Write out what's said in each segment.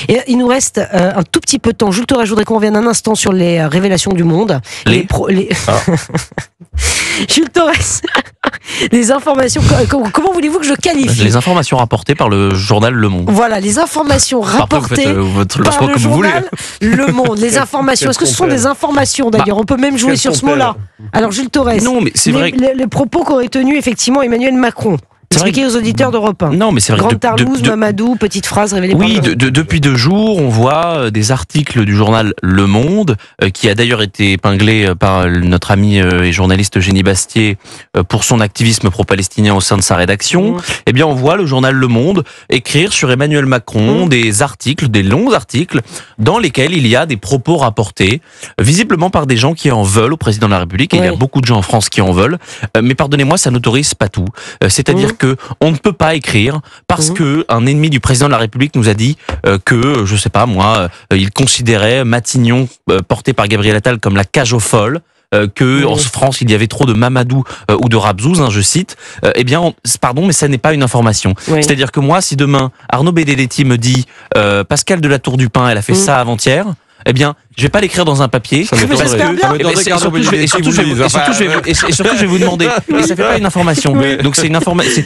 Et il nous reste un tout petit peu de temps. Jules Torres, je voudrais qu'on revienne un instant sur les révélations du Monde. Jules Torres, les informations. Comment voulez-vous que je qualifie ? Les informations rapportées par le journal Le Monde. Voilà, les informations rapportées par le journal Le Monde. Les informations. Est-ce que ce sont des informations d'ailleurs ? On peut même jouer sur ce mot-là. Alors Jules Torres, non, mais c'est vrai. Les propos qu'aurait tenus effectivement Emmanuel Macron. Expliquez aux auditeurs d'Europe 1. Non, mais c'est vrai. Grande Tarlouse, Mamadou, petite phrase révélée par Oui, depuis 2 jours, on voit des articles du journal Le Monde, qui a d'ailleurs été épinglé par notre ami et journaliste Génie Bastier pour son activisme pro-palestinien au sein de sa rédaction. Eh bien, on voit le journal Le Monde écrire sur Emmanuel Macron des articles, des longs articles, dans lesquels il y a des propos rapportés, visiblement par des gens qui en veulent au président de la République. Et il y a beaucoup de gens en France qui en veulent. Mais pardonnez-moi, ça n'autorise pas tout. C'est-à-dire que on ne peut pas écrire parce que un ennemi du président de la République nous a dit que, je sais pas moi, il considérait Matignon porté par Gabriel Attal comme la cage aux folles. Que en France il y avait trop de Mamadou ou de Rabzouz, je cite. Eh bien, pardon, mais ça n'est pas une information. C'est-à-dire que moi, si demain Arnaud Benedetti me dit Pascal de la Tour du Pin, elle a fait ça avant-hier. Eh bien, je vais pas l'écrire dans un papier. Et surtout, je vais vous demander. Et ça fait pas une information. Donc c'est une information.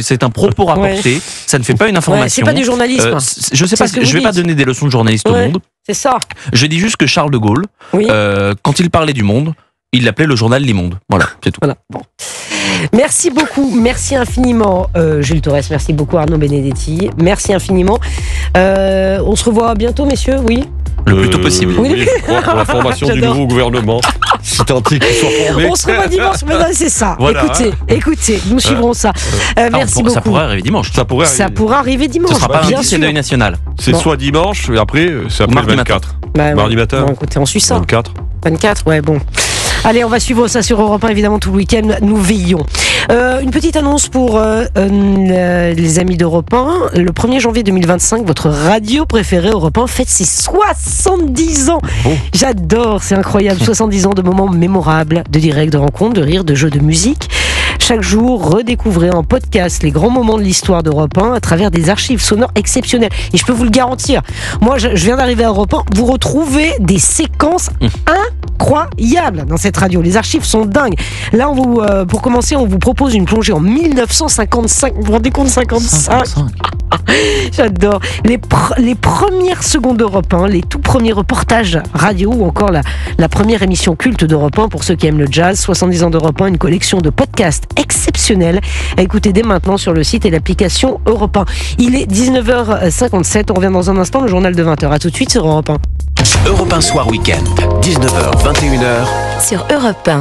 C'est un propos rapporté. Ça ne fait pas une information. C'est pas du journalisme. Je sais pas. Je vais pas donner des leçons de journaliste au Monde. C'est ça. Je dis juste que Charles de Gaulle, quand il parlait du Monde, il l'appelait le journal Les Mondes. Voilà, c'est tout. Voilà. Bon. Merci beaucoup, merci infiniment Jules Torres, merci beaucoup Arnaud Benedetti, merci infiniment. On se revoit bientôt, messieurs, oui ? Le plus tôt possible. Oui, pour la formation du nouveau gouvernement. C'est tant qu'il soit formé. On se revoit dimanche, mais c'est ça. Voilà, écoutez, nous suivrons ça. Merci beaucoup. Ça pourrait arriver dimanche. Ça pourrait arriver dimanche. Ce sera pas un deuil national. C'est soit dimanche, et après, c'est après le 24. Mardi matin. Bon, écoutez, on suit ça. 24, ouais, bon. Allez, on va suivre ça sur Europe 1, évidemment, tout le week-end, nous veillons. Une petite annonce pour les amis d'Europe 1. Le 1er janvier 2025, votre radio préférée Europe 1 fête ses 70 ans. J'adore, c'est incroyable. 70 ans de moments mémorables, de directs, de rencontres, de rires, de jeux, de musique. Chaque jour, redécouvrez en podcast les grands moments de l'histoire d'Europe 1 à travers des archives sonores exceptionnelles. Et je peux vous le garantir, moi je viens d'arriver à Europe 1, vous retrouvez des séquences incroyables dans cette radio. Les archives sont dingues. Là, pour commencer, on vous propose une plongée en 1955. Vous vous rendez compte, 55 J'adore. Les premières secondes d'Europe 1, les tout premiers reportages radio ou encore la première émission culte d'Europe 1 pour ceux qui aiment le jazz. 70 ans d'Europe 1, une collection de podcasts exceptionnels à écouter dès maintenant sur le site et l'application Europe 1. Il est 19h57. On revient dans un instant, le journal de 20h. À tout de suite sur Europe 1. Europe 1 Soir Week-end, 19h, 21h. Sur Europe 1.